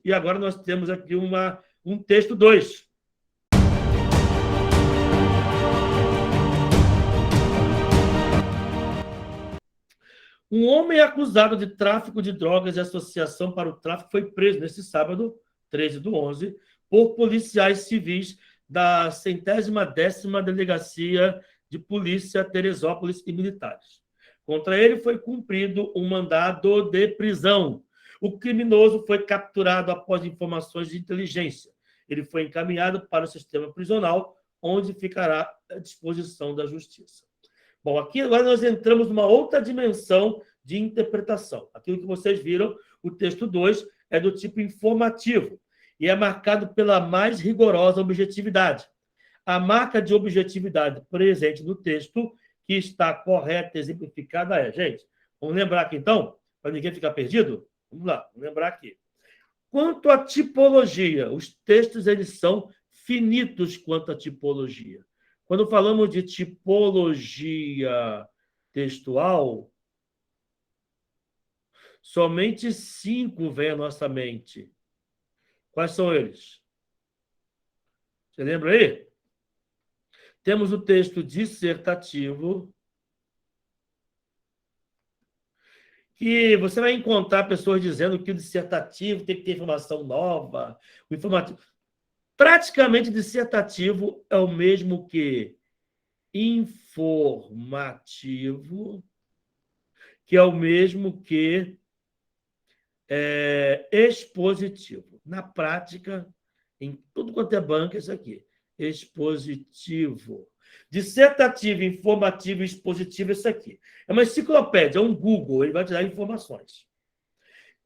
E agora nós temos aqui um texto 2. Um homem acusado de tráfico de drogas e associação para o tráfico foi preso neste sábado, 13/11, por policiais civis da 110ª Delegacia de Polícia Teresópolis e militares. Contra ele foi cumprido um mandado de prisão. O criminoso foi capturado após informações de inteligência. Ele foi encaminhado para o sistema prisional, onde ficará à disposição da justiça. Bom, aqui agora nós entramos numa outra dimensão de interpretação. Aquilo que vocês viram, o texto 2 é do tipo informativo e é marcado pela mais rigorosa objetividade. A marca de objetividade presente no texto, que está correta, exemplificada, gente, vamos lembrar aqui então, para ninguém ficar perdido? Vamos lá, vamos lembrar aqui. Quanto à tipologia, os textos eles são finitos quanto à tipologia. Quando falamos de tipologia textual, somente 5 vêm à nossa mente. Quais são eles? Você lembra aí? Temos o texto dissertativo, que você vai encontrar pessoas dizendo que o dissertativo tem que ter informação nova, o informativo. Praticamente, dissertativo é o mesmo que informativo, que é o mesmo que expositivo. Na prática, em tudo quanto é banco, é isso aqui. Expositivo. Dissertativo, informativo e expositivo é isso aqui. É uma enciclopédia, é um Google, ele vai te dar informações.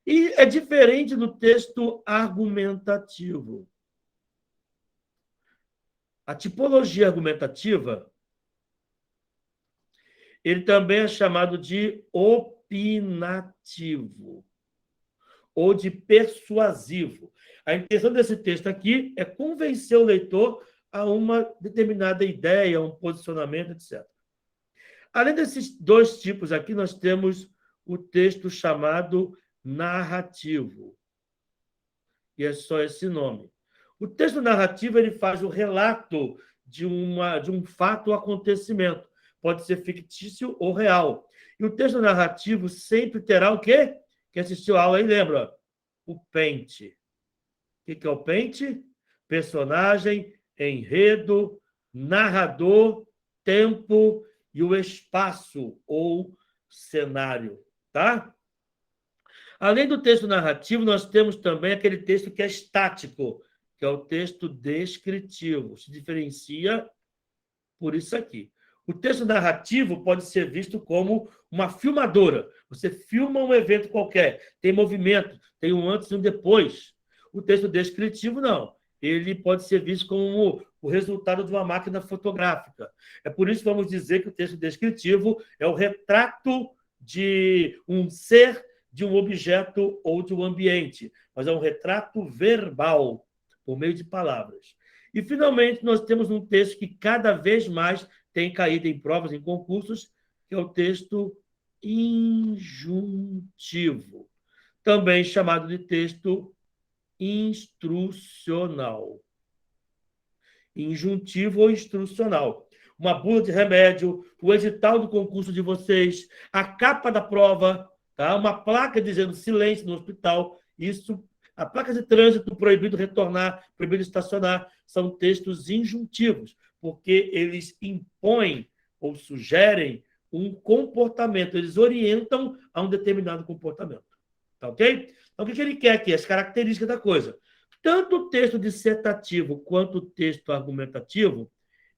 E é diferente do texto argumentativo. A tipologia argumentativa, ele também é chamado de opinativo ou de persuasivo. A intenção desse texto aqui é convencer o leitor a uma determinada ideia, um posicionamento, etc. Além desses dois tipos aqui, nós temos o texto chamado narrativo. E é só esse nome. O texto narrativo ele faz o relato de um fato ou acontecimento. Pode ser fictício ou real. E o texto narrativo sempre terá o quê? Quem assistiu a aula aí lembra? O pente. O que é o pente? Personagem, enredo, narrador, tempo e o espaço ou cenário. Tá? Além do texto narrativo, nós temos também aquele texto que é estático, que é o texto descritivo. Se diferencia por isso aqui. O texto narrativo pode ser visto como uma filmadora. Você filma um evento qualquer, tem movimento, tem um antes e um depois. O texto descritivo, não. Ele pode ser visto como o resultado de uma máquina fotográfica. É por isso que vamos dizer que o texto descritivo é o retrato de um ser, de um objeto ou de um ambiente, mas é um retrato verbal, por meio de palavras. E, finalmente, nós temos um texto que cada vez mais tem caído em provas, em concursos, que é o texto injuntivo, também chamado de texto instrucional. Injuntivo ou instrucional. Uma bula de remédio, o edital do concurso de vocês, a capa da prova, tá? Uma placa dizendo silêncio no hospital, isso, a placa de trânsito, proibido retornar, proibido estacionar, são textos injuntivos, porque eles impõem ou sugerem um comportamento, eles orientam a um determinado comportamento. Tá ok? Então, o que ele quer aqui? As características da coisa. Tanto o texto dissertativo quanto o texto argumentativo,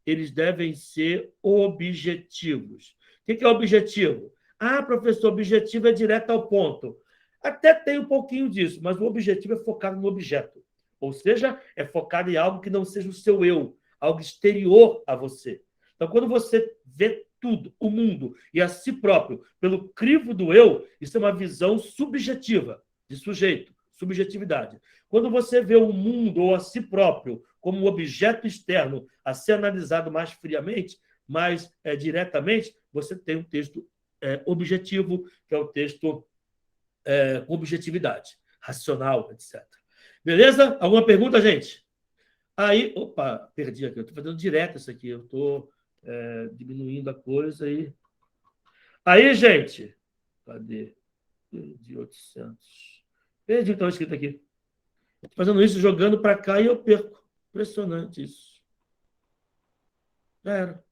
eles devem ser objetivos. O que é objetivo? Ah, professor, objetivo é direto ao ponto. Até tem um pouquinho disso, mas o objetivo é focado no objeto. Ou seja, é focado em algo que não seja o seu eu, algo exterior a você. Então, quando você vê tudo, o mundo e a si próprio, pelo crivo do eu, isso é uma visão subjetiva de sujeito, subjetividade. Quando você vê o mundo ou a si próprio como um objeto externo a ser analisado mais friamente, mais diretamente, você tem um texto objetivo, que é o texto com objetividade, racional, etc. Beleza? Alguma pergunta, gente? Aí, opa, perdi aqui. Eu estou fazendo direto isso aqui. Eu estou diminuindo a coisa aí. Aí, gente. Cadê? De 800. Perdi o que estava escrito aqui. Estou fazendo isso, jogando para cá e eu perco. Impressionante isso. Já era.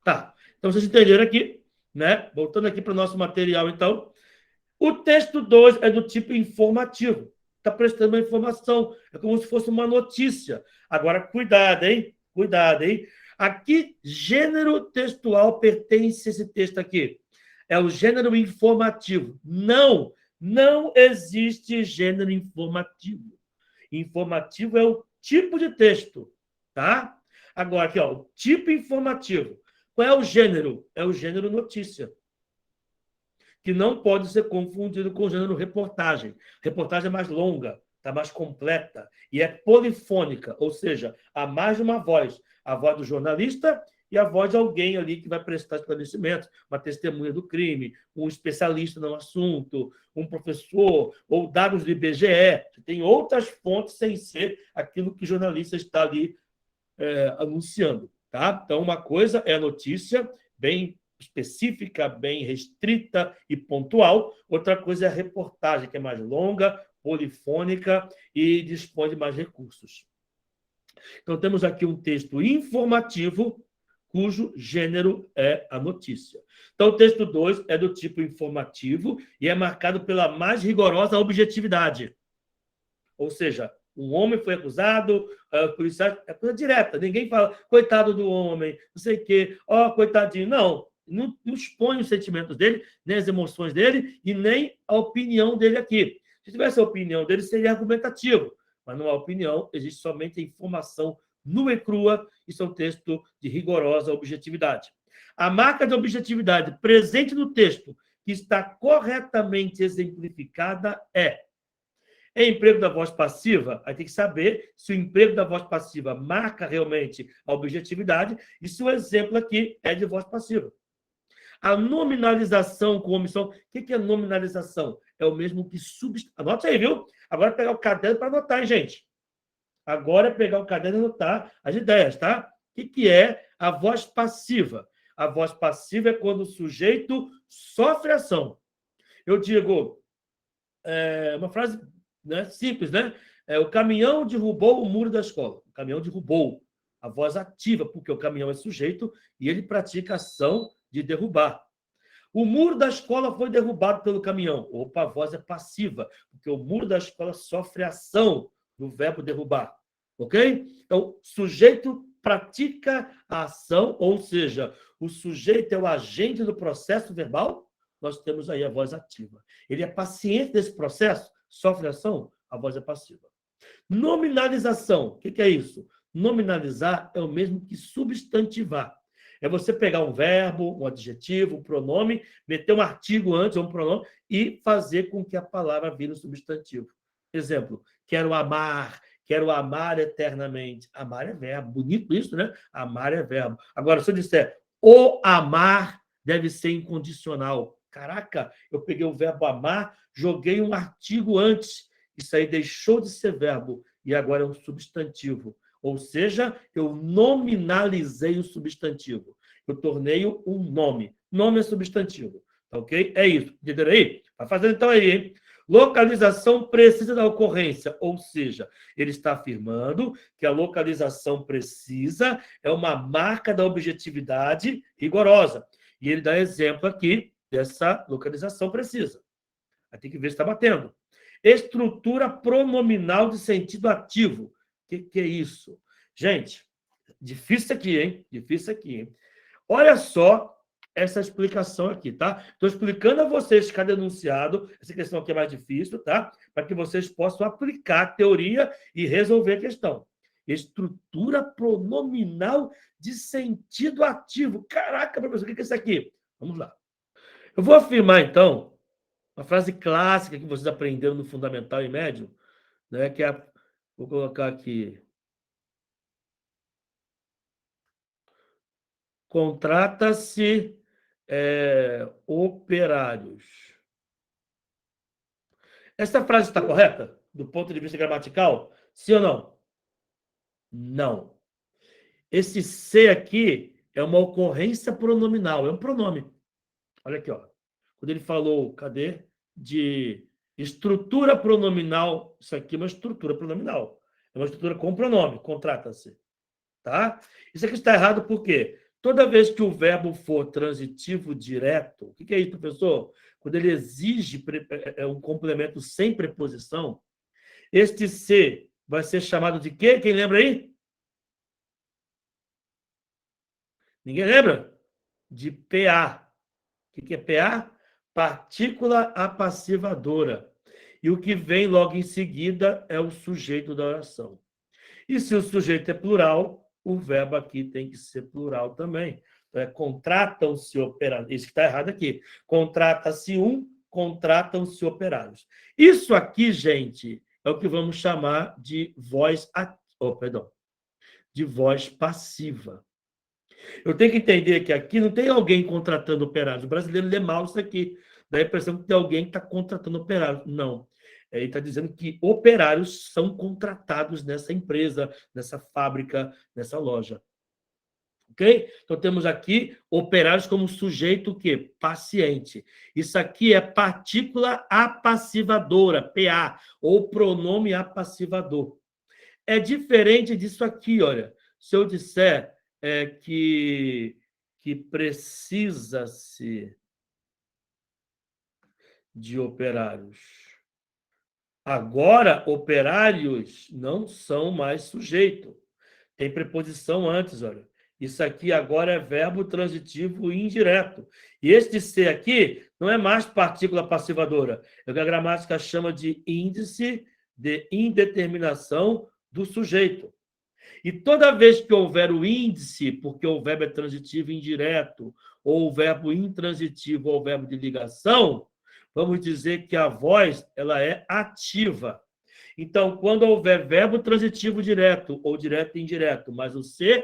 Tá. Então, vocês entenderam aqui, né? Voltando aqui para o nosso material, então. O texto 2 é do tipo informativo. Está prestando uma informação. É como se fosse uma notícia. Agora, cuidado, hein? Cuidado, hein? A que gênero textual pertence esse texto aqui? É o gênero informativo. Não, não existe gênero informativo. Informativo é o tipo de texto, tá? Agora, aqui, ó, o tipo informativo. Qual é o gênero? É o gênero notícia, que não pode ser confundido com o gênero reportagem. Reportagem é mais longa, está mais completa e é polifônica, ou seja, há mais de uma voz. A voz do jornalista e a voz de alguém ali que vai prestar esclarecimentos, uma testemunha do crime, um especialista no assunto, um professor, ou dados do IBGE. Tem outras fontes sem ser aquilo que o jornalista está ali anunciando. Tá? Então, uma coisa é a notícia, bem específica, bem restrita e pontual. Outra coisa é a reportagem, que é mais longa, polifônica e dispõe de mais recursos. Então, temos aqui um texto informativo, cujo gênero é a notícia. Então, o texto 2 é do tipo informativo e é marcado pela mais rigorosa objetividade. Ou seja, um homem foi acusado, policiais, é coisa direta, ninguém fala, coitado do homem, não sei o quê, coitadinho. Não expõe os sentimentos dele, nem as emoções dele e nem a opinião dele aqui. Se tivesse a opinião dele, seria argumentativo, mas não há opinião, existe somente a informação nua e crua, isso é um texto de rigorosa objetividade. A marca de objetividade presente no texto, que está corretamente exemplificada, é emprego da voz passiva, aí tem que saber se o emprego da voz passiva marca realmente a objetividade e se o exemplo aqui é de voz passiva. A nominalização com omissão. O que é nominalização? É o mesmo que substituir. Anota aí, viu? Agora é pegar o caderno para anotar, hein, gente? Agora é pegar o caderno e anotar as ideias, tá? O que é a voz passiva? A voz passiva é quando o sujeito sofre ação. Eu digo, uma frase, né, simples, né? O caminhão derrubou o muro da escola. O caminhão derrubou. A voz ativa, porque o caminhão é sujeito e ele pratica a ação de derrubar. O muro da escola foi derrubado pelo caminhão. Opa, a voz é passiva, porque o muro da escola sofre ação do verbo derrubar. Ok? Então, sujeito pratica a ação, ou seja, o sujeito é o agente do processo verbal, nós temos aí a voz ativa. Ele é paciente desse processo, sofre ação, a voz é passiva. Nominalização, o que é isso? Nominalizar é o mesmo que substantivar. É você pegar um verbo, um adjetivo, um pronome, meter um artigo antes, ou um pronome, e fazer com que a palavra vire um substantivo. Exemplo, quero amar eternamente. Amar é verbo. Bonito isso, né? Amar é verbo. Agora, se eu disser o amar deve ser incondicional. Caraca, eu peguei o verbo amar, joguei um artigo antes. Isso aí deixou de ser verbo e agora é um substantivo. Ou seja, eu nominalizei o substantivo. Eu tornei um nome. Nome é substantivo. Tá ok? É isso. Entenderam aí? Vai fazendo então aí, hein? Localização precisa da ocorrência, ou seja, ele está afirmando que a localização precisa é uma marca da objetividade rigorosa. E ele dá exemplo aqui dessa localização precisa. Aí tem que ver se está batendo. Estrutura pronominal de sentido ativo. O que é isso? Gente, difícil aqui, hein? Difícil aqui, hein? Olha só essa explicação aqui, tá? Estou explicando a vocês cada enunciado, essa questão aqui é mais difícil, tá? Para que vocês possam aplicar a teoria e resolver a questão. Estrutura pronominal de sentido ativo. Caraca, professor, o que é isso aqui? Vamos lá. Eu vou afirmar, então, uma frase clássica que vocês aprenderam no Fundamental e Médio, né? Que é vou colocar aqui. Contrata-se operários. Essa frase está correta? do ponto de vista gramatical? Sim ou não? Não. Esse ser aqui é uma ocorrência pronominal, é um pronome. Olha aqui, ó. Quando ele falou, cadê? De estrutura pronominal, isso aqui é uma estrutura pronominal. É uma estrutura com pronome, contrata-se. Tá? Isso aqui está errado por quê? Toda vez que o verbo for transitivo direto, o que é isso, professor? Quando ele exige um complemento sem preposição, este ser vai ser chamado de quê? Quem lembra aí? Ninguém lembra? De PA. O que é PA? Partícula apassivadora. E o que vem logo em seguida é o sujeito da oração. E se o sujeito é plural, o verbo aqui tem que ser plural também. Então, contratam-se operários. Isso que está errado aqui. Contrata-se um, contratam-se operários. Isso aqui, gente, é o que vamos chamar de voz, de voz passiva. Eu tenho que entender que aqui não tem alguém contratando operários. O brasileiro lê mal isso aqui. Dá a impressão que tem alguém que está contratando operários. Não. Ele está dizendo que operários são contratados nessa empresa, nessa fábrica, nessa loja. Ok? Então, temos aqui operários como sujeito que paciente. Isso aqui é partícula apassivadora, PA, ou pronome apassivador. É diferente disso aqui, olha. Se eu disser que precisa-se de operários. Agora, operários não são mais sujeito. Tem preposição antes, olha. Isso aqui agora é verbo transitivo indireto. E este ser aqui não é mais partícula passivadora. É o que a gramática chama de índice de indeterminação do sujeito. E toda vez que houver o índice, porque o verbo é transitivo indireto, ou o verbo intransitivo, ou o verbo de ligação, vamos dizer que a voz ela é ativa. Então, quando houver verbo transitivo direto ou direto e indireto, mas o C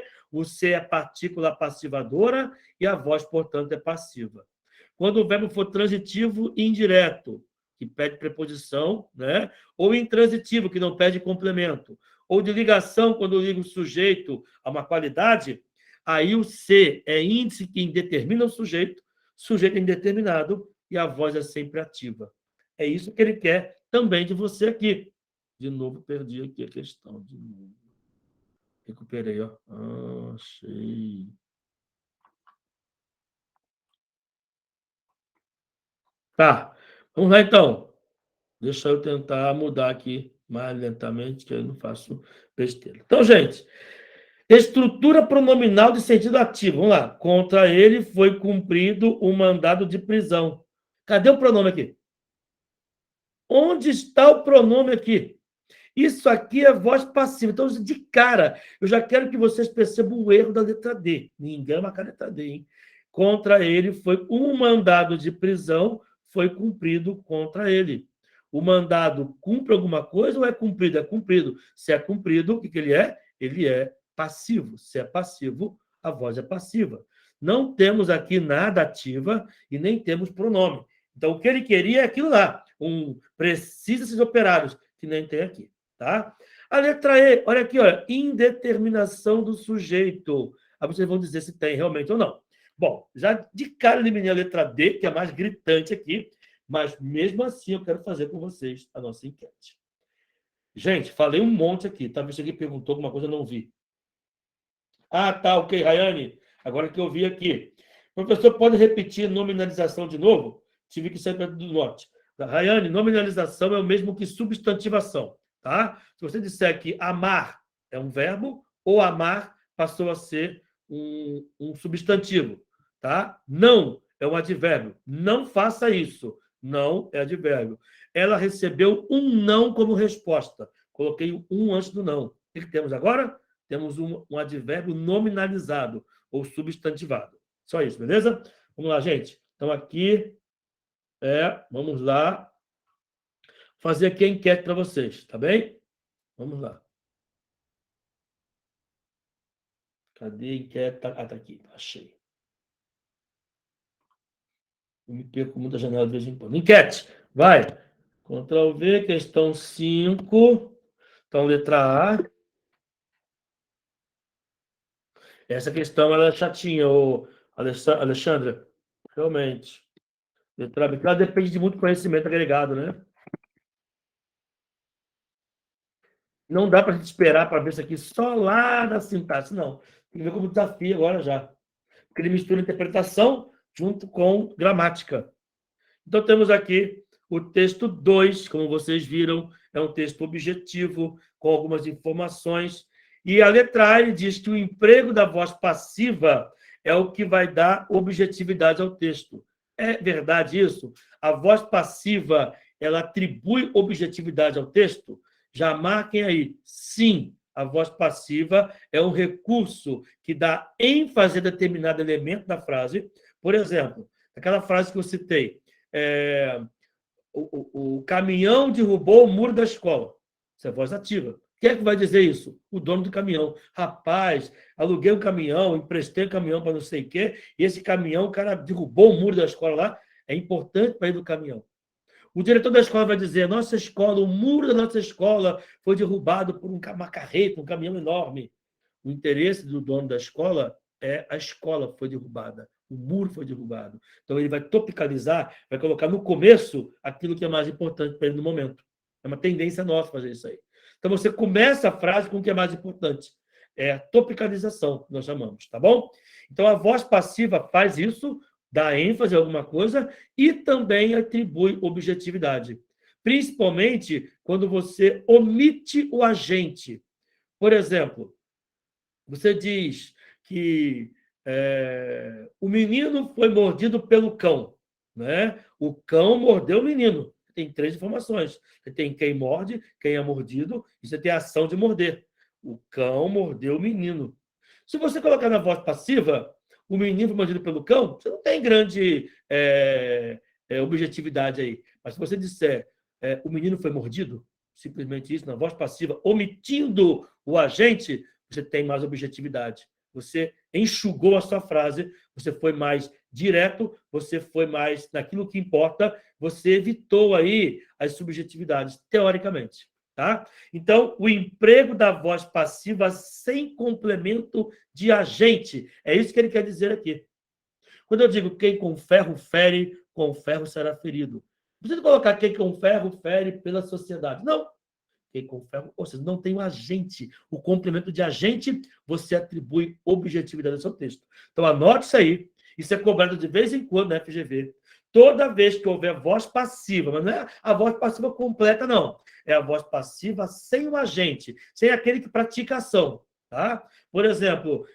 é partícula passivadora e a voz, portanto, é passiva. Quando o verbo for transitivo indireto, que pede preposição, né? Ou intransitivo, que não pede complemento, ou de ligação, quando liga o sujeito a uma qualidade, aí o C é índice que determina o sujeito é indeterminado e a voz é sempre ativa. É isso que ele quer também de você aqui. De novo, perdi aqui a questão. De novo. Recuperei, ó. Achei. Tá, vamos lá então. Deixa eu tentar mudar aqui mais lentamente, que eu não faço besteira. Então, gente, estrutura pronominal de sentido ativo. Vamos lá. Contra ele foi cumprido o mandado de prisão. Cadê o pronome aqui? Onde está o pronome aqui? Isso aqui é voz passiva. Então, de cara, eu já quero que vocês percebam o erro da letra D. Ninguém marca a letra D, hein? Contra ele foi um mandado de prisão, foi cumprido contra ele. O mandado cumpre alguma coisa ou é cumprido? É cumprido. Se é cumprido, o que ele é? Ele é passivo. Se é passivo, a voz é passiva. Não temos aqui nada ativa e nem temos pronome. Então, o que ele queria é aquilo lá. Precisa-se de operários, que nem tem aqui. Tá? A letra E, olha aqui, olha, indeterminação do sujeito. Aí vocês vão dizer se tem realmente ou não. Bom, já de cara eliminei a letra D, que é a mais gritante aqui, mas mesmo assim eu quero fazer com vocês a nossa enquete. Gente, falei um monte aqui. Talvez alguém perguntou alguma coisa, eu não vi. Ah, tá, ok, Rayane. Agora que eu vi aqui. Professor, pode repetir nominalização de novo? Tive que sair do norte. Rayane, nominalização é o mesmo que substantivação. Tá? Se você disser que amar é um verbo, ou amar passou a ser um substantivo. Tá? Não é um advérbio. Não faça isso. Não é advérbio. Ela recebeu um não como resposta. Coloquei um antes do não. O que temos agora? Temos um advérbio nominalizado ou substantivado. Só isso, beleza? Vamos lá, gente. Então, aqui, vamos lá fazer aqui a enquete para vocês, tá bem? Vamos lá. Cadê a enquete? Ah, tá aqui. Achei. Eu me perco muita janela de vez em quando. Enquete, vai. Ctrl V, questão 5. Então, letra A. Essa questão ela é chatinha, Alexandra. Realmente. Letra B. Ela depende de muito conhecimento agregado, né? Não dá para a gente esperar para ver isso aqui só lá na sintaxe, não. Tem que ver como desafio agora já. Porque ele mistura interpretação junto com gramática. Então, temos aqui o texto 2, como vocês viram, é um texto objetivo, com algumas informações. E a letra A ele diz que o emprego da voz passiva é o que vai dar objetividade ao texto. É verdade isso? A voz passiva ela atribui objetividade ao texto? Já marquem aí. Sim, a voz passiva é um recurso que dá ênfase a determinado elemento da frase. Por exemplo, aquela frase que eu citei, o caminhão derrubou o muro da escola. Isso é voz ativa. Quem é que vai dizer isso? O dono do caminhão. Rapaz, aluguei um caminhão, emprestei um caminhão para não sei o quê, e esse caminhão, o cara derrubou o muro da escola lá, é importante para ir do caminhão. O diretor da escola vai dizer, nossa escola, o muro da nossa escola foi derrubado por uma carreta, um caminhão enorme. O interesse do dono da escola é a escola foi derrubada, o muro foi derrubado. Então, ele vai topicalizar, vai colocar no começo aquilo que é mais importante para ele no momento. É uma tendência nossa fazer isso aí. Então, você começa a frase com o que é mais importante. É a topicalização, que nós chamamos, tá bom? Então, a voz passiva faz isso, dá ênfase a alguma coisa e também atribui objetividade. Principalmente quando você omite o agente. Por exemplo, você diz que o menino foi mordido pelo cão, né? O cão mordeu o menino. Tem 3 informações. Você tem quem morde, quem é mordido, e você tem a ação de morder. O cão mordeu o menino. Se você colocar na voz passiva, o menino foi mordido pelo cão, você não tem grande objetividade aí. Mas se você disser o menino foi mordido, simplesmente isso, na voz passiva, omitindo o agente, você tem mais objetividade. Você enxugou a sua frase, você foi mais direto, você foi mais naquilo que importa, você evitou aí as subjetividades, teoricamente. Tá? Então, o emprego da voz passiva sem complemento de agente. É isso que ele quer dizer aqui. Quando eu digo quem com ferro fere, com ferro será ferido. Não precisa colocar quem com ferro fere pela sociedade. Não. Quem com ferro, ou seja, não tem o agente. O complemento de agente, você atribui objetividade ao seu texto. Então, anote isso aí. Isso é cobrado de vez em quando na FGV. Toda vez que houver voz passiva, mas não é a voz passiva completa, não. É a voz passiva sem o agente, sem aquele que pratica a ação. Tá? Por exemplo,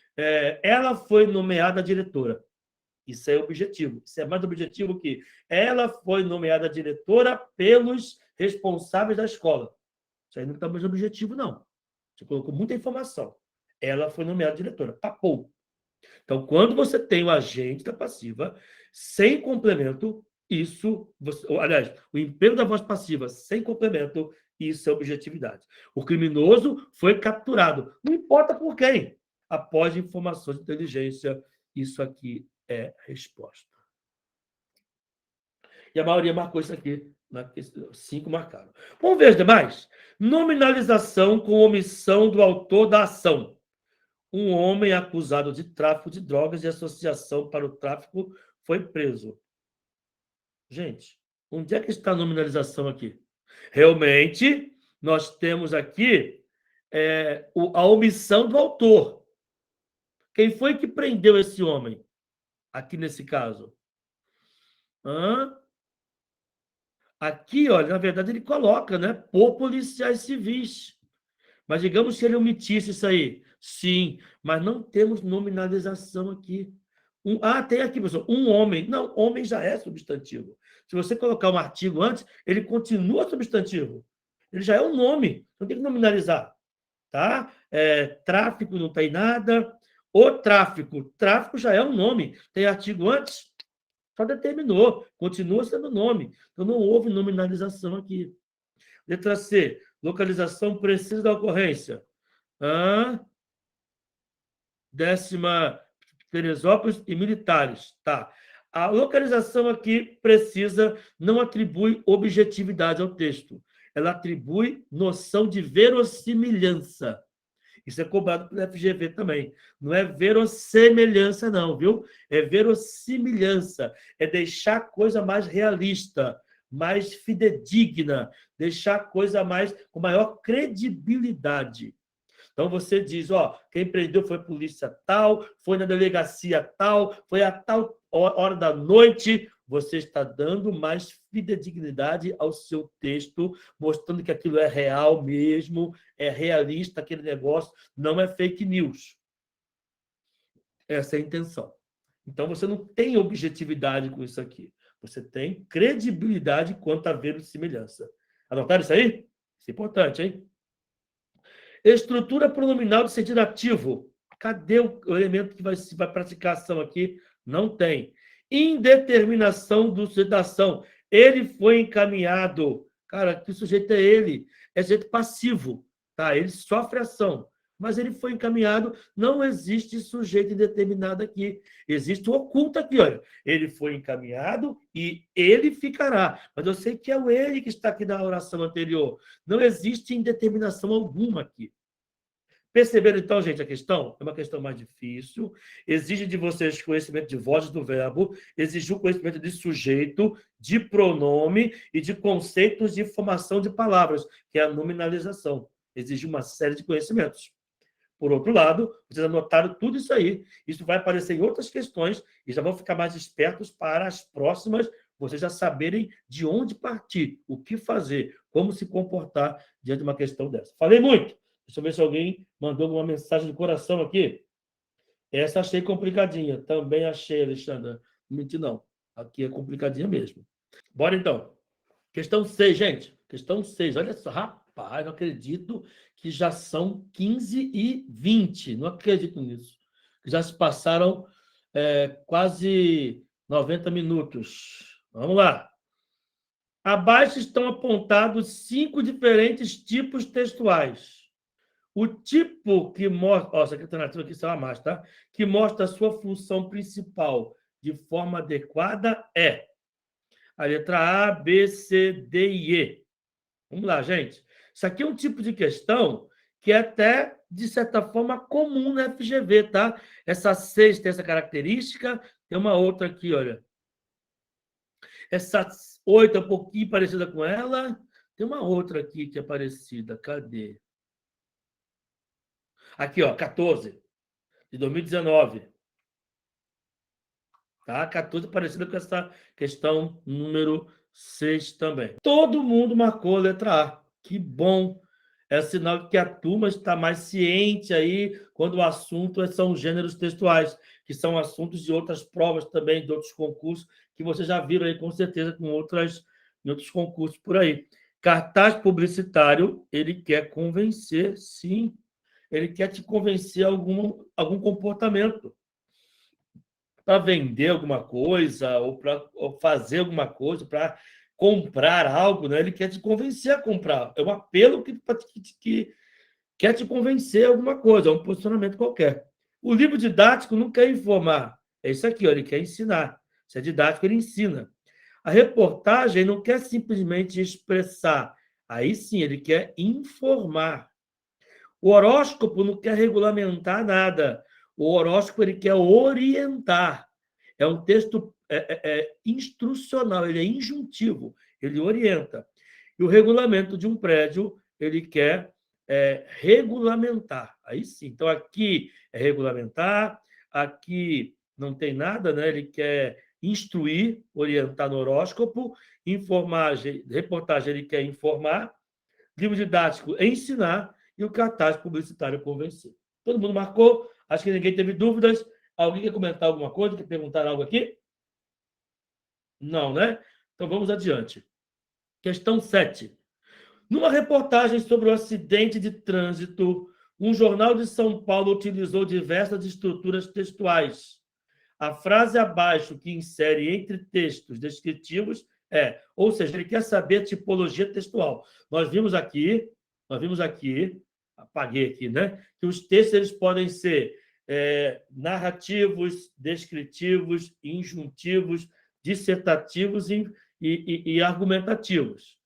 ela foi nomeada diretora. Isso é objetivo. Isso é mais objetivo que ela foi nomeada diretora pelos responsáveis da escola. Isso aí não está mais objetivo, não. Você colocou muita informação. Ela foi nomeada diretora. Tapou. Então, quando você tem o agente da passiva sem complemento, isso... aliás, o emprego da voz passiva sem complemento, isso é objetividade. O criminoso foi capturado. Não importa por quem. Após informações de inteligência, isso aqui é resposta. E a maioria marcou isso aqui. 5 marcaram. Vamos ver as demais? Nominalização com omissão do autor da ação. Um homem acusado de tráfico de drogas e associação para o tráfico foi preso. Gente, onde é que está a nominalização aqui? Realmente, nós temos aqui a omissão do autor. Quem foi que prendeu esse homem? Aqui nesse caso. Aqui, olha, na verdade, ele coloca, né? Por policiais civis. Mas digamos que ele omitisse isso aí. Sim, mas não temos nominalização aqui. Tem aqui, pessoal, um homem. Não, homem já é substantivo. Se você colocar um artigo antes, ele continua substantivo. Ele já é um nome, não tem que nominalizar. Tá? Tráfico não tem nada. O tráfico já é um nome. Tem artigo antes? Só determinou, continua sendo nome. Então, não houve nominalização aqui. Letra C, localização precisa da ocorrência. 10ª, Teresópolis e militares. Tá. A localização aqui não atribui objetividade ao texto. Ela atribui noção de verossimilhança. Isso é cobrado pelo FGV também. Não é verossemelhança, não, viu? É verossimilhança. É deixar a coisa mais realista, mais fidedigna, deixar a coisa com maior credibilidade. Então, você diz, quem prendeu foi a polícia tal, foi na delegacia tal, foi a tal hora da noite. Você está dando mais fidedignidade ao seu texto, mostrando que aquilo é real mesmo, é realista aquele negócio, não é fake news. Essa é a intenção. Então, você não tem objetividade com isso aqui. Você tem credibilidade quanto à verossimilhança. Anotaram isso aí? Isso é importante, hein? Estrutura pronominal de sentido ativo. Cadê o elemento que vai praticar a ação aqui? Não tem. Indeterminação do sujeito da ação. Ele foi encaminhado. Cara, que sujeito é ele? É sujeito passivo. Tá? Ele sofre ação. Mas ele foi encaminhado. Não existe sujeito indeterminado aqui. Existe o oculto aqui, olha. Ele foi encaminhado e ele ficará. Mas eu sei que é o ele que está aqui na oração anterior. Não existe indeterminação alguma aqui. Perceberam, então, gente, a questão? É uma questão mais difícil, exige de vocês conhecimento de vozes do verbo, exige o conhecimento de sujeito, de pronome e de conceitos de formação de palavras, que é a nominalização. Exige uma série de conhecimentos. Por outro lado, vocês anotaram tudo isso aí. Isso vai aparecer em outras questões e já vão ficar mais espertos para as próximas, vocês já saberem de onde partir, o que fazer, como se comportar diante de uma questão dessa. Falei muito. Deixa eu ver se alguém mandou alguma mensagem de coração aqui. Essa achei complicadinha. Também achei, Alexandra. Não menti, não. Aqui é complicadinha mesmo. Bora, então. Questão 6, gente. Questão 6. Olha só. Rapaz, não acredito que já são 15h20. Não acredito nisso. Já se passaram quase 90 minutos. Vamos lá. Abaixo estão apontados 5 diferentes tipos textuais. O tipo que mostra... essa alternativa aqui será mais, tá? Que mostra a sua função principal de forma adequada é a letra A, B, C, D e E. Vamos lá, gente. Isso aqui é um tipo de questão que é até, de certa forma, comum na FGV, tá? Essa 6 tem essa característica, tem uma outra aqui, olha. Essa 8 é um pouquinho parecida com ela. Tem uma outra aqui que é parecida. Cadê? Aqui, 14, de 2019. Tá? 14 parecida com essa questão número 6 também. Todo mundo marcou a letra A. Que bom. É sinal que a turma está mais ciente aí quando o assunto são gêneros textuais, que são assuntos de outras provas também, de outros concursos, que vocês já viram aí com certeza em outros concursos por aí. Cartaz publicitário, ele quer convencer, sim. Ele quer te convencer a algum comportamento. Para vender alguma coisa, ou para fazer alguma coisa, para comprar algo, né? Ele quer te convencer a comprar. É um apelo que quer te convencer a alguma coisa, a um posicionamento qualquer. O livro didático não quer informar. É isso aqui, ó, ele quer ensinar. Se é didático, ele ensina. A reportagem não quer simplesmente expressar. Aí sim, ele quer informar. O horóscopo não quer regulamentar nada. O horóscopo ele quer orientar. É um texto instrucional, ele é injuntivo, ele orienta. E o regulamento de um prédio, ele quer regulamentar. Aí sim. Então, aqui é regulamentar, aqui não tem nada, né? Ele quer instruir, orientar no horóscopo, reportagem, ele quer informar, livro didático é ensinar, e o cartaz publicitário convencer. Todo mundo marcou? Acho que ninguém teve dúvidas. Alguém quer comentar alguma coisa? Quer perguntar algo aqui? Não, né? Então vamos adiante. Questão 7. Numa reportagem sobre o acidente de trânsito, um jornal de São Paulo utilizou diversas estruturas textuais. A frase abaixo que insere entre textos descritivos ou seja, ele quer saber a tipologia textual. Nós vimos aqui, apaguei aqui, né? Que os textos eles podem ser narrativos, descritivos, injuntivos, dissertativos e argumentativos.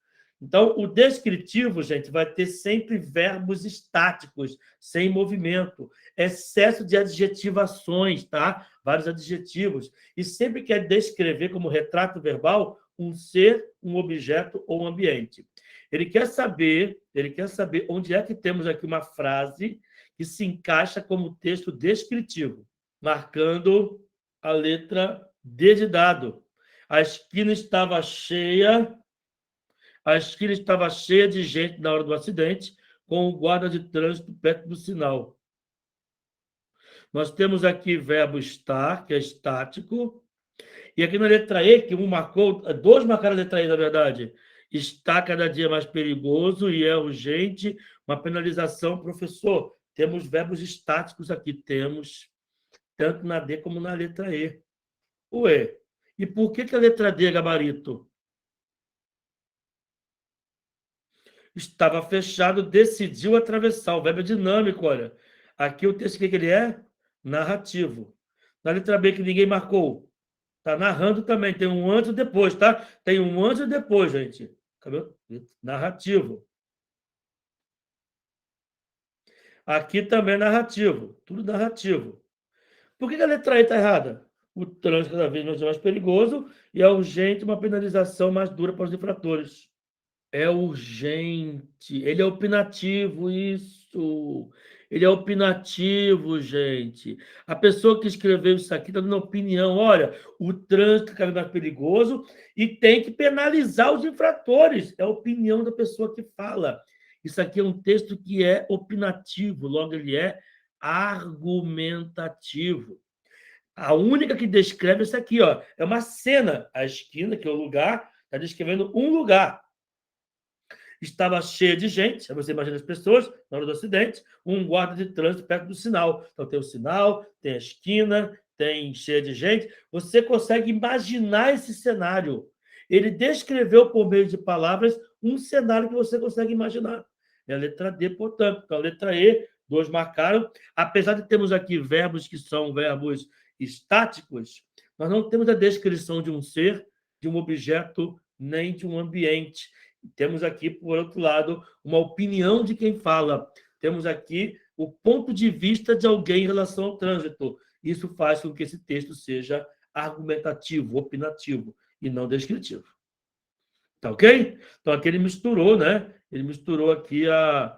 Então, o descritivo, gente, vai ter sempre verbos estáticos, sem movimento, excesso de adjetivações, tá? Vários adjetivos. E sempre quer descrever como retrato verbal um ser, um objeto ou um ambiente. Ele quer saber onde é que temos aqui uma frase que se encaixa como texto descritivo, marcando a letra D de dado. A esquina estava cheia de gente na hora do acidente, com o guarda de trânsito perto do sinal. Nós temos aqui verbo estar, que é estático, e aqui na letra E, que dois marcaram a letra E, na verdade, está cada dia mais perigoso e é urgente uma penalização. Professor, temos verbos estáticos aqui, temos, tanto na D como na letra E. Ué, e por que a letra D é gabarito? Estava fechado, decidiu atravessar. O verbo é dinâmico, olha. Aqui o texto, o que ele é? Narrativo. Na letra B, que ninguém marcou. Está narrando também. Tem um antes e depois, tá? Tem um antes e depois, gente. Narrativo. Aqui também é narrativo. Tudo narrativo. Por que a letra E está errada? O trânsito cada vez mais perigoso e é urgente uma penalização mais dura para os infratores. É urgente. Ele é opinativo, isso. Ele é opinativo, gente. A pessoa que escreveu isso aqui está dando opinião. Olha, o trânsito é cada vez mais perigoso e tem que penalizar os infratores. É a opinião da pessoa que fala. Isso aqui é um texto que é opinativo, logo ele é argumentativo. A única que descreve isso aqui, ó, é uma cena. A esquina, que é o lugar, está descrevendo um lugar. Estava cheia de gente, você imagina as pessoas, na hora do acidente, um guarda de trânsito perto do sinal. Então, tem o sinal, tem a esquina, tem cheia de gente. Você consegue imaginar esse cenário. Ele descreveu, por meio de palavras, um cenário que você consegue imaginar. É a letra D, portanto. Então, a letra E, dois marcaram. Apesar de termos aqui verbos que são verbos estáticos, nós não temos a descrição de um ser, de um objeto, nem de um ambiente. Temos aqui, por outro lado, uma opinião de quem fala. Temos aqui o ponto de vista de alguém em relação ao trânsito. Isso faz com que esse texto seja argumentativo, opinativo, e não descritivo. Tá ok? Então, aqui ele misturou, né? Ele misturou aqui a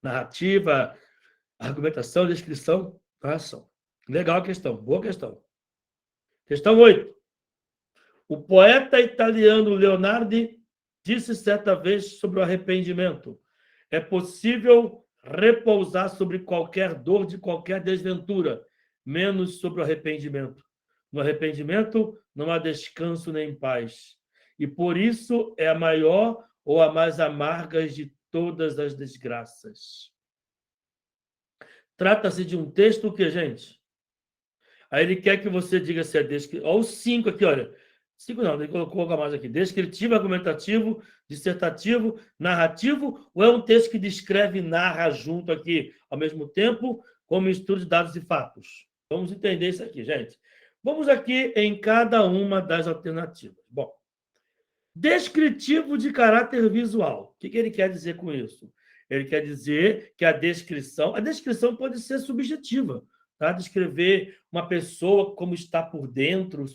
narrativa, a argumentação, a descrição, a ação. Legal a questão, boa questão. Questão 8. O poeta italiano Leonardo disse certa vez sobre o arrependimento: é possível repousar sobre qualquer dor de qualquer desventura, menos sobre o arrependimento. No arrependimento não há descanso nem paz. E por isso é a maior ou a mais amarga de todas as desgraças. Trata-se de um texto que, gente? Aí ele quer que você diga se é descritivo. Olha os 5 aqui, olha. 5 não, ele colocou algo a mais aqui. Descritivo, argumentativo, dissertativo, narrativo, ou é um texto que descreve e narra junto aqui, ao mesmo tempo, como estudo de dados e fatos? Vamos entender isso aqui, gente. Vamos aqui em cada uma das alternativas. Bom, descritivo de caráter visual. O que ele quer dizer com isso? Ele quer dizer que a descrição pode ser subjetiva, tá? Descrever uma pessoa como está por dentro,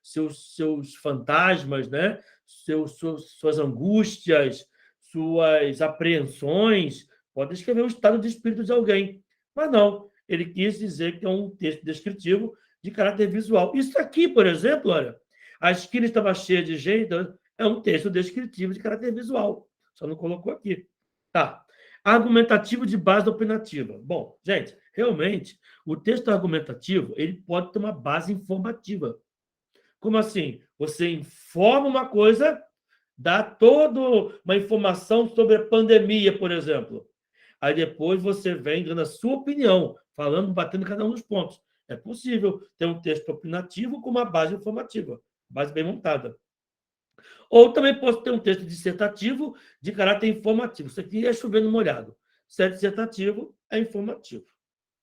seus fantasmas, né? Suas angústias, suas apreensões, pode descrever o estado de espírito de alguém. Mas não, ele quis dizer que é um texto descritivo de caráter visual. Isso aqui, por exemplo, olha, a esquina estava cheia de gente, é um texto descritivo de caráter visual. Só não colocou aqui. Tá. Argumentativo de base opinativa. Bom, gente, realmente, o texto argumentativo ele pode ter uma base informativa. Como assim? Você informa uma coisa, dá toda uma informação sobre a pandemia, por exemplo. Aí depois você vem dando a sua opinião, falando, batendo cada um dos pontos. É possível ter um texto opinativo com uma base informativa, base bem montada. Ou também posso ter um texto dissertativo de caráter informativo. Isso aqui é chovendo molhado. Se é dissertativo, é informativo.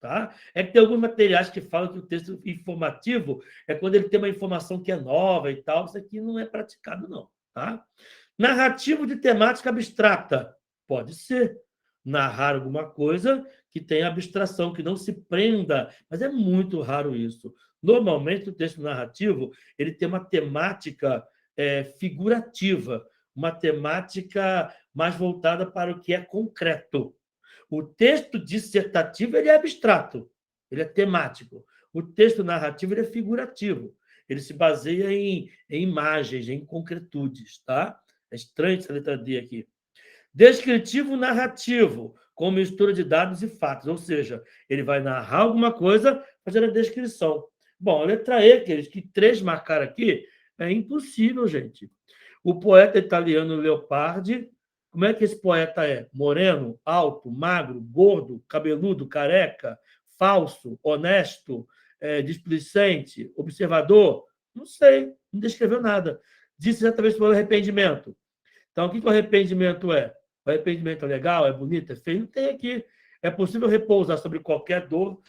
Tá? É que tem alguns materiais que falam que o texto informativo é quando ele tem uma informação que é nova e tal. Isso aqui não é praticado, não. Tá? Narrativo de temática abstrata. Pode ser. Narrar alguma coisa que tenha abstração, que não se prenda. Mas é muito raro isso. Normalmente, o texto narrativo ele tem uma temática figurativa, uma temática mais voltada para o que é concreto. O texto dissertativo ele é abstrato, ele é temático. O texto narrativo ele é figurativo. Ele se baseia em imagens, em concretudes. Tá? É estranho essa letra D aqui. Descritivo narrativo, com mistura de dados e fatos. Ou seja, ele vai narrar alguma coisa fazendo a descrição. Bom, a letra E, que 3 marcaram aqui, é impossível, gente. O poeta italiano Leopardi, como é que esse poeta é? Moreno, alto, magro, gordo, cabeludo, careca, falso, honesto, displicente, observador? Não sei, não descreveu nada. Disse exatamente sobre o arrependimento. Então, o que o arrependimento é? O arrependimento é legal, é bonito, é feio? Não tem aqui. É possível repousar sobre qualquer dor,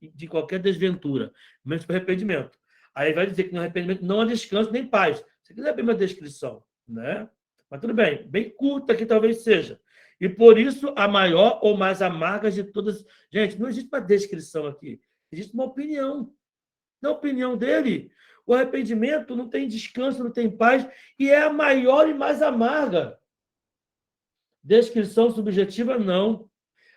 de qualquer desventura, menos para arrependimento. Aí vai dizer que no arrependimento não há descanso nem paz. Isso aqui não é bem uma descrição, né? Mas tudo bem curta que talvez seja. E por isso a maior ou mais amarga de todas. Gente, não existe uma descrição aqui, existe uma opinião. Na opinião dele, o arrependimento não tem descanso, não tem paz, e é a maior e mais amarga. Descrição subjetiva, não.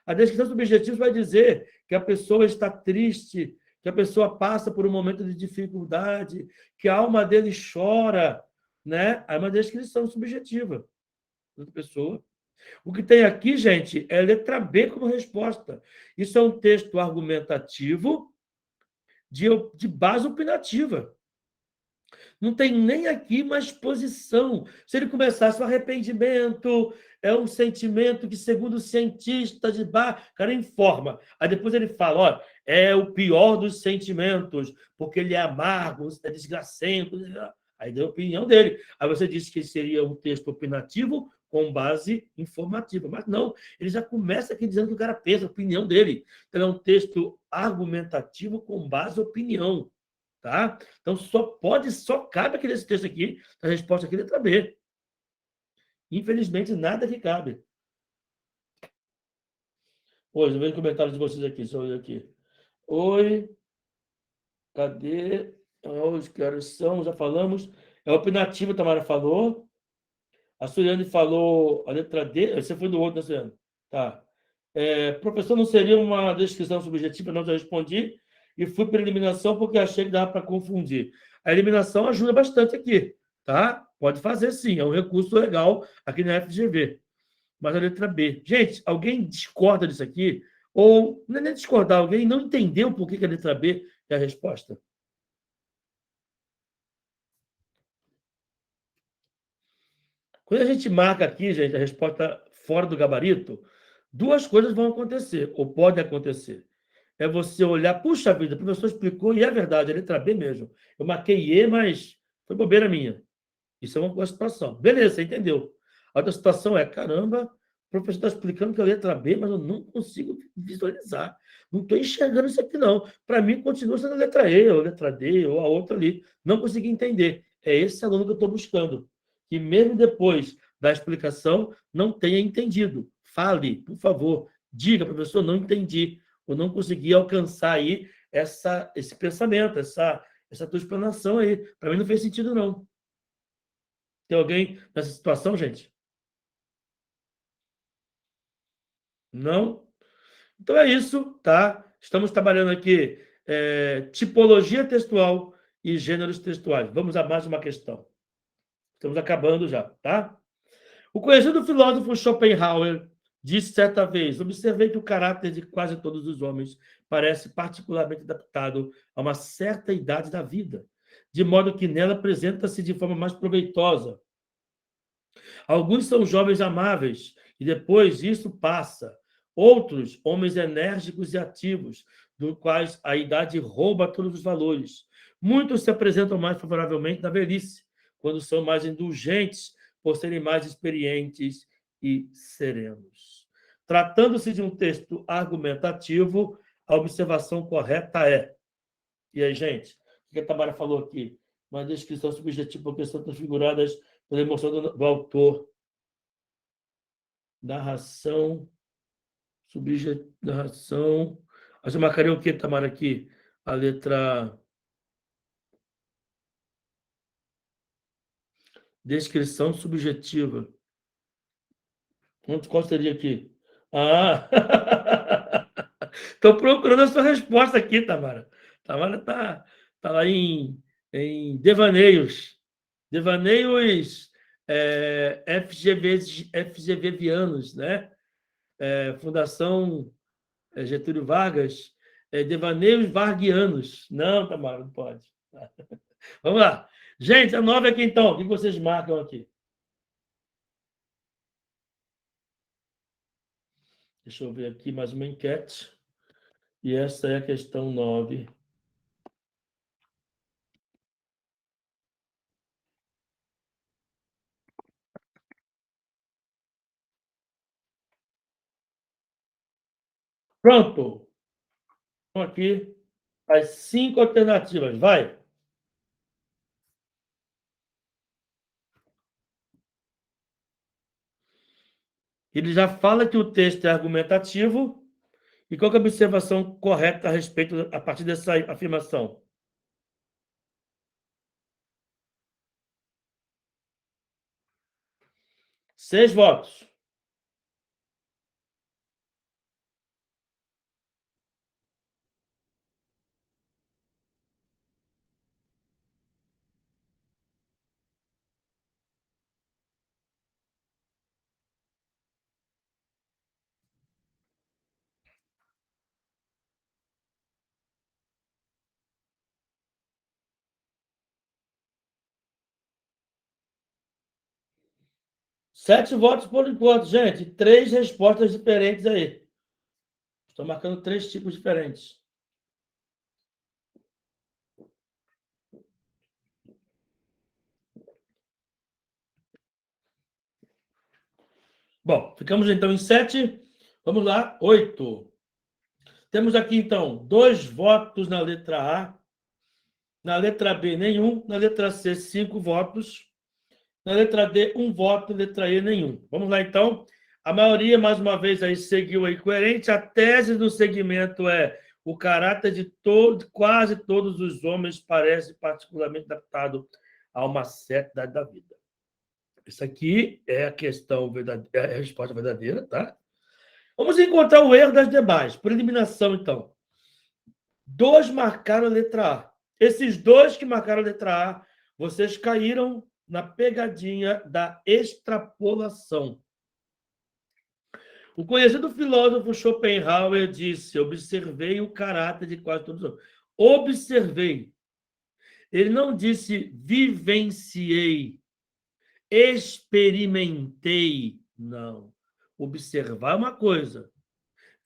A descrição subjetiva vai dizer que a pessoa está triste, que a pessoa passa por um momento de dificuldade, que a alma dele chora, né? É uma descrição subjetiva da pessoa. O que tem aqui, gente, é letra B como resposta. Isso é um texto argumentativo de base opinativa. Não tem nem aqui uma exposição. Se ele começasse o arrependimento, é um sentimento que, segundo o cientista de bar, cara, informa. Aí depois ele fala, ó, é o pior dos sentimentos, porque ele é amargo, é desgracento. Aí deu a opinião dele. Aí você disse que seria um texto opinativo com base informativa. Mas não, ele já começa aqui dizendo que o cara pensa, a opinião dele. Então é um texto argumentativo com base opinião. Tá? Então, só cabe aqui nesse texto aqui, a resposta aqui é letra B. Infelizmente, nada que cabe. Oi, eu vejo comentários de vocês aqui, só olhar aqui. Oi, cadê? Os que horas são? Já falamos. É opinativo, a Tamara falou. A Suliane falou a letra D. Você foi do outro, né, Suliane? Tá. Professor, não seria uma descrição subjetiva? Não, já respondi. E fui para a eliminação porque achei que dava para confundir. A eliminação ajuda bastante aqui, tá? Pode fazer sim, é um recurso legal aqui na FGV. Mas a letra B. Gente, alguém discorda disso aqui? Ou, não é nem discordar, alguém não entendeu por que a letra B é a resposta? Quando a gente marca aqui, gente, a resposta fora do gabarito, 2 coisas vão acontecer, ou podem acontecer. É você olhar, puxa vida, o professor explicou, e é verdade, a letra B mesmo. Eu marquei E, mas foi bobeira minha. Isso é uma situação. Beleza, você entendeu. A outra situação é, caramba, o professor está explicando que é a letra B, mas eu não consigo visualizar. Não estou enxergando isso aqui, não. Para mim, continua sendo a letra E, ou a letra D, ou a outra ali. Não consegui entender. É esse aluno que eu estou buscando. Que mesmo depois da explicação, não tenha entendido. Fale, por favor. Diga, professor, não entendi. Ou não consegui alcançar aí esse pensamento, essa tua explanação aí. Para mim não fez sentido, não. Tem alguém nessa situação, gente? Não? Então é isso, tá? Estamos trabalhando aqui tipologia textual e gêneros textuais. Vamos a mais uma questão. Estamos acabando já, tá? O conhecido filósofo Schopenhauer disse certa vez: observei que o caráter de quase todos os homens parece particularmente adaptado a uma certa idade da vida, de modo que nela apresenta-se de forma mais proveitosa. Alguns são jovens amáveis e depois isso passa. Outros, homens enérgicos e ativos, dos quais a idade rouba todos os valores. Muitos se apresentam mais favoravelmente na velhice, quando são mais indulgentes, por serem mais experientes e serenos. Tratando-se de um texto argumentativo, a observação correta é. E aí, gente, o que a Tamara falou aqui? Uma descrição subjetiva por questões transfiguradas pela emoção do autor. Narração. Narração. Você marcaria o que, Tamara, aqui? A letra... Descrição subjetiva. Qual seria aqui? Ah! Estou procurando a sua resposta aqui, Tamara. Tamara está lá em devaneios. Devaneios FGV-vianos, né? Fundação Getúlio Vargas, devaneios varguianos. Não, Tamara, não pode. Vamos lá. Gente, a 9 aqui, então. O que vocês marcam aqui? Deixa eu ver aqui mais uma enquete. E essa é a questão 9. Pronto. Então, aqui as 5 alternativas. Vai. Ele já fala que o texto é argumentativo. E qual é a observação correta a respeito, a partir dessa afirmação? Seis votos. Sete votos por enquanto, gente. 3 respostas diferentes aí. Estou marcando 3 tipos diferentes. Bom, ficamos então em 7. Vamos lá, 8. Temos aqui, então, 2 votos na letra A. Na letra B, nenhum. Na letra C, 5 votos. Na letra D, 1 voto. Na letra E, nenhum. Vamos lá, então. A maioria, mais uma vez, aí seguiu aí coerente. A tese do segmento é: o caráter de quase todos os homens parece particularmente adaptado a uma certa idade da vida. Isso aqui é a questão verdadeira, é a resposta verdadeira, tá? Vamos encontrar o erro das demais. Por eliminação, então. 2 marcaram a letra A. Esses 2 que marcaram a letra A, vocês caíram na pegadinha da extrapolação. O conhecido filósofo Schopenhauer disse: observei o caráter de quase todos os homens. Observei. Ele não disse vivenciei, experimentei. Não. Observar é uma coisa.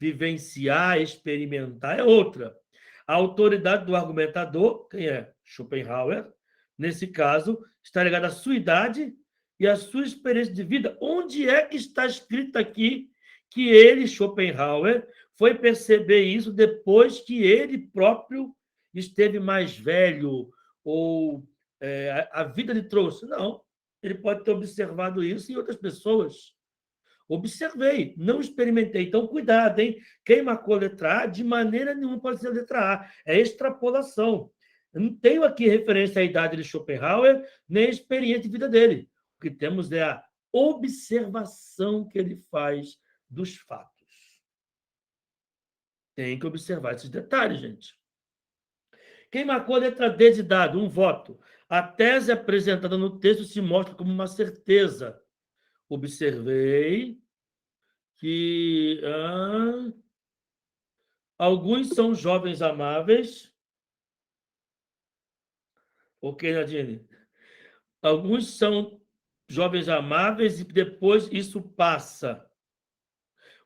Vivenciar, experimentar é outra. A autoridade do argumentador, quem é? Schopenhauer, nesse caso, está ligada à sua idade e à sua experiência de vida. Onde é que está escrito aqui que ele, Schopenhauer, foi perceber isso depois que ele próprio esteve mais velho ou a vida lhe trouxe? Não. Ele pode ter observado isso em outras pessoas. Observei, não experimentei. Então, cuidado, hein? Quem marcou a letra A, de maneira nenhuma pode ser a letra A. É extrapolação. Eu não tenho aqui referência à idade de Schopenhauer, nem a experiência de vida dele. O que temos é a observação que ele faz dos fatos. Tem que observar esses detalhes, gente. Quem marcou a letra D de dado? 1 voto. A tese apresentada no texto se mostra como uma certeza. Observei que alguns são jovens amáveis. Ok, Nadine? Alguns são jovens amáveis e depois isso passa.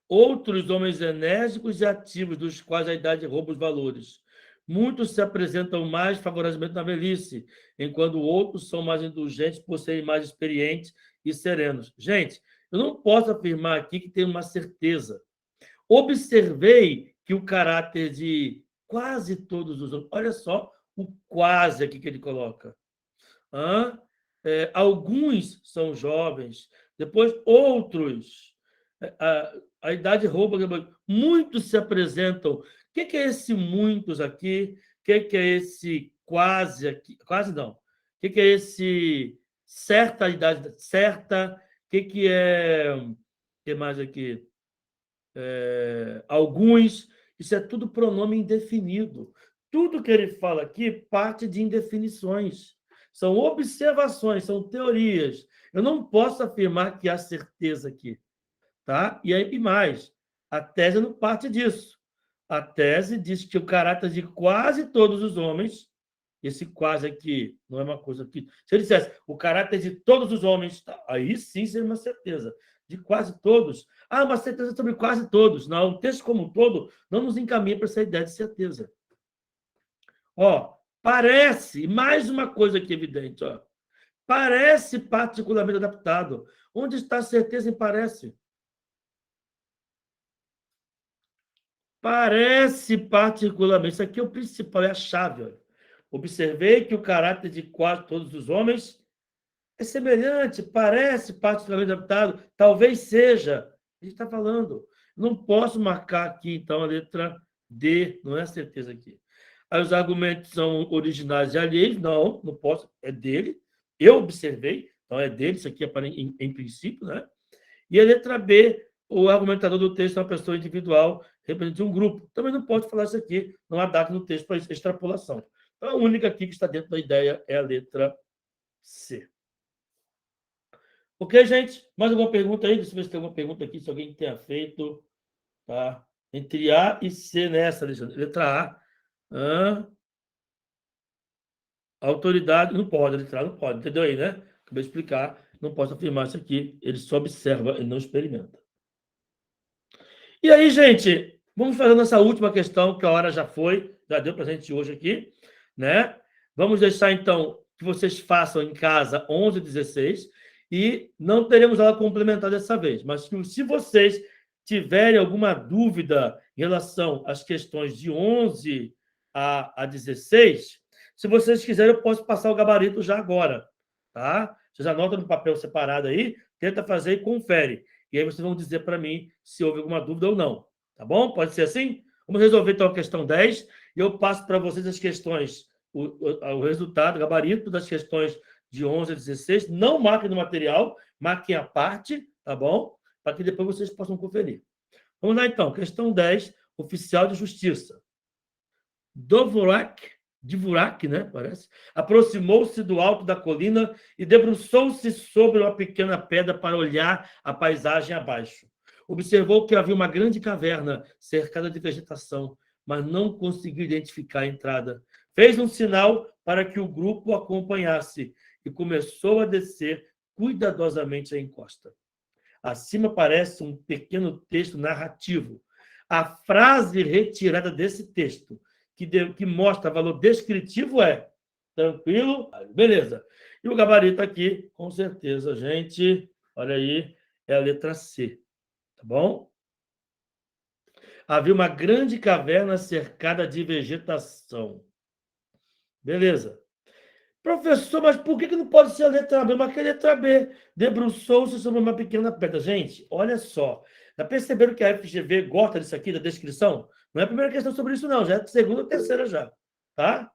Outros homens enérgicos e ativos, dos quais a idade rouba os valores. Muitos se apresentam mais favoravelmente na velhice, enquanto outros são mais indulgentes por serem mais experientes e serenos. Gente, eu não posso afirmar aqui que tenho uma certeza. Observei que o caráter de quase todos os homens... Olha só o quase aqui que ele coloca. Alguns são jovens, depois outros. A idade rouba, muitos se apresentam. O que é esse muitos aqui? O que é esse quase aqui? Quase não. O que é esse certa idade certa? O que é... O que mais aqui? Alguns. Isso é tudo pronome indefinido. Tudo que ele fala aqui parte de indefinições. São observações, são teorias. Eu não posso afirmar que há certeza aqui. Tá? E aí, mais, a tese não parte disso. A tese diz que o caráter de quase todos os homens, esse quase aqui não é uma coisa que... Se ele dissesse o caráter de todos os homens, aí sim seria uma certeza. De quase todos. Uma certeza sobre quase todos. Não, o texto como um todo não nos encaminha para essa ideia de certeza. Parece, mais uma coisa aqui evidente, parece particularmente adaptado. Onde está a certeza em parece? Parece particularmente. Isso aqui é o principal, é a chave. Observei que o caráter de quase todos os homens é semelhante, parece particularmente adaptado, talvez seja. A gente está falando. Não posso marcar aqui, então, a letra D, não é a certeza aqui. Aí os argumentos são originais e alheios, não posso, é dele. Eu observei, então é dele, isso aqui é em princípio, né? E a letra B, o argumentador do texto é uma pessoa individual, representa um grupo. Também não pode falar isso aqui, não há data no texto para extrapolação. Então, a única aqui que está dentro da ideia é a letra C. Ok, gente? Mais alguma pergunta aí? Deixa eu ver se tem alguma pergunta aqui, se alguém tenha feito. Tá? Entre A e C nessa, Alexandre. Letra A. Autoridade, não pode, letra A não pode, entendeu aí, né? Acabei de explicar, não posso afirmar isso aqui. Ele só observa, ele não experimenta. E aí, gente, vamos fazer nossa última questão, que a hora já foi, já deu para a gente hoje aqui, né? Vamos deixar, então, que vocês façam em casa 11 e 16, e não teremos aula complementar dessa vez, mas se vocês tiverem alguma dúvida em relação às questões de 11 a 16, se vocês quiserem, eu posso passar o gabarito já agora, tá? Vocês anotam no papel separado aí, tenta fazer e confere. E aí vocês vão dizer para mim se houve alguma dúvida ou não. Tá bom? Pode ser assim? Vamos resolver então a questão 10 e eu passo para vocês as questões, o resultado, o gabarito das questões de 11 a 16. Não marquem no material, marquem a parte, tá bom? Para que depois vocês possam conferir. Vamos lá então. Questão 10, oficial de justiça. Dvorak, né, parece, aproximou-se do alto da colina e debruçou-se sobre uma pequena pedra para olhar a paisagem abaixo. Observou que havia uma grande caverna cercada de vegetação, mas não conseguiu identificar a entrada. Fez um sinal para que o grupo o acompanhasse e começou a descer cuidadosamente a encosta. Acima aparece um pequeno texto narrativo. A frase retirada desse texto que mostra valor descritivo é tranquilo, beleza. E o gabarito aqui, com certeza, gente, olha aí, é a letra C, tá bom? Havia uma grande caverna cercada de vegetação. Beleza. Professor, mas por que não pode ser a letra B? Mas que a letra B? Debruçou-se sobre uma pequena pedra. Gente, olha só. Já perceberam que a FGV gosta disso aqui, da descrição? Não é a primeira questão sobre isso, não. Já é a segunda ou terceira já. Tá?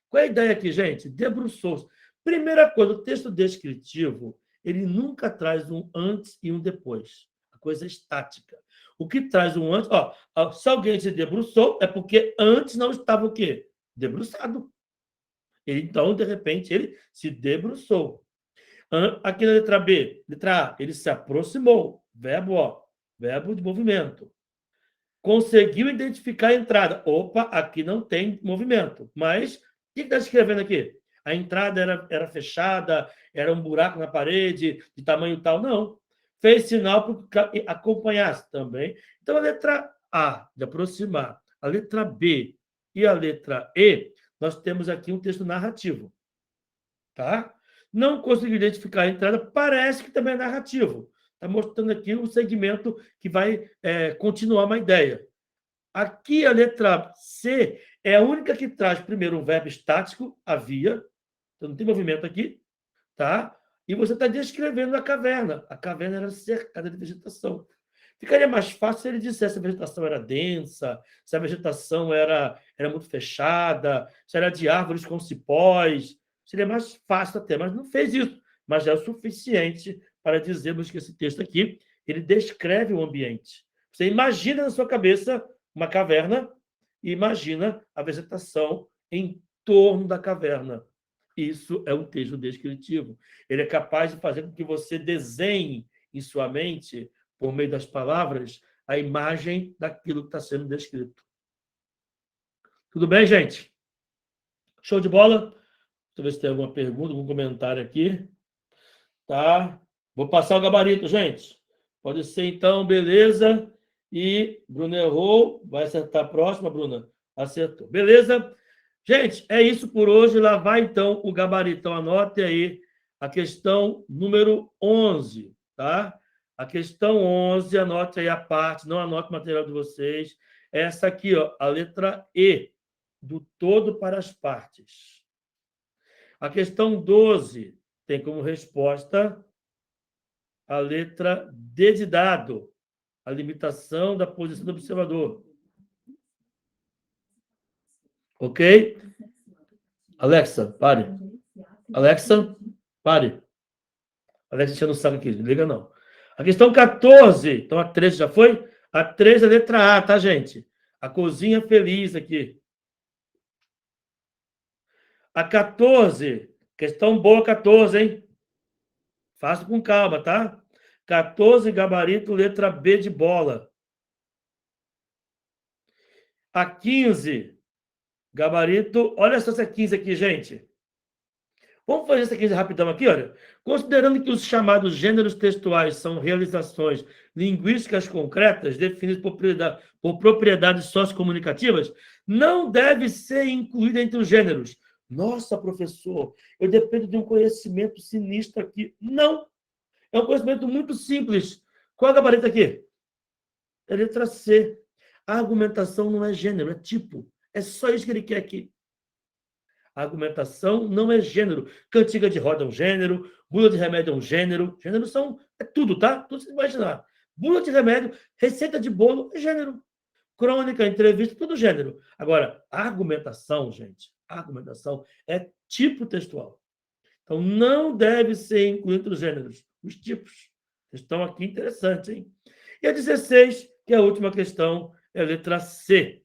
Qual é a ideia aqui, gente? Debruçou-se. Primeira coisa, o texto descritivo, ele nunca traz um antes e um depois. A coisa é estática. O que traz um antes... se alguém se debruçou, é porque antes não estava o quê? Debruçado. Então, de repente, ele se debruçou. Aqui na letra B, letra A, ele se aproximou. Verbo de movimento. Conseguiu identificar a entrada. Opa, aqui não tem movimento. Mas, o que está escrevendo aqui? A entrada era fechada, era um buraco na parede, de tamanho tal. Não. Fez sinal para que acompanhasse também. Então, a letra A, de aproximar. A letra B e a letra E, nós temos aqui um texto narrativo. Tá? Não consegui identificar a entrada, parece que também é narrativo. Está mostrando aqui o segmento que vai continuar uma ideia. Aqui, a letra C é a única que traz primeiro um verbo estático, havia, então não tem movimento aqui, tá? E você está descrevendo a caverna. A caverna era cercada de vegetação. Ficaria mais fácil se ele dissesse se a vegetação era densa, se a vegetação era muito fechada, se era de árvores com cipós. Seria mais fácil até, mas não fez isso. Mas é o suficiente para dizermos que esse texto aqui, ele descreve o ambiente. Você imagina na sua cabeça uma caverna e imagina a vegetação em torno da caverna. Isso é um texto descritivo. Ele é capaz de fazer com que você desenhe em sua mente, por meio das palavras, a imagem daquilo que está sendo descrito. Tudo bem, gente? Show de bola? Deixa eu ver se tem alguma pergunta, algum comentário aqui. Tá? Vou passar o gabarito, gente. Pode ser, então, beleza. E Bruna errou. Vai acertar a próxima, Bruna. Acertou. Beleza? Gente, é isso por hoje. Lá vai, então, o gabarito. Então, anote aí a questão número 11, tá? A questão 11, anote aí a parte, não anote o material de vocês. Essa aqui, ó, a letra E, do todo para as partes. A questão 12 tem como resposta a letra D de dado, a limitação da posição do observador. Ok? Alexa, pare. Alexa, pare. Alexa, enchendo o saco aqui, não liga não. A questão 14, então a 13 já foi? A 13 é a letra A, tá, gente? A cozinha feliz aqui. A 14, questão boa 14, hein? Faça com calma, tá? 14, gabarito, letra B de bola. A 15, gabarito, olha só essa 15 aqui, gente. Vamos fazer essa 15 rapidão aqui, olha. Considerando que os chamados gêneros textuais são realizações linguísticas concretas, definidas por propriedades sociocomunicativas, não deve ser incluída entre os gêneros. Nossa, professor, eu dependo de um conhecimento sinistro aqui. Não. É um conhecimento muito simples. Qual é o gabarito aqui? É a letra C. A argumentação não é gênero, é tipo. É só isso que ele quer aqui. A argumentação não é gênero. Cantiga de roda é um gênero, bula de remédio é um gênero. Gênero é tudo, tá? Tudo você imaginar. Bula de remédio, receita de bolo é gênero. Crônica, entrevista, tudo gênero. Agora, a argumentação, gente, a argumentação é tipo textual. Então, não deve ser incluído os gêneros, os tipos. Questão aqui interessante, hein? E a 16, que é a última questão, é a letra C.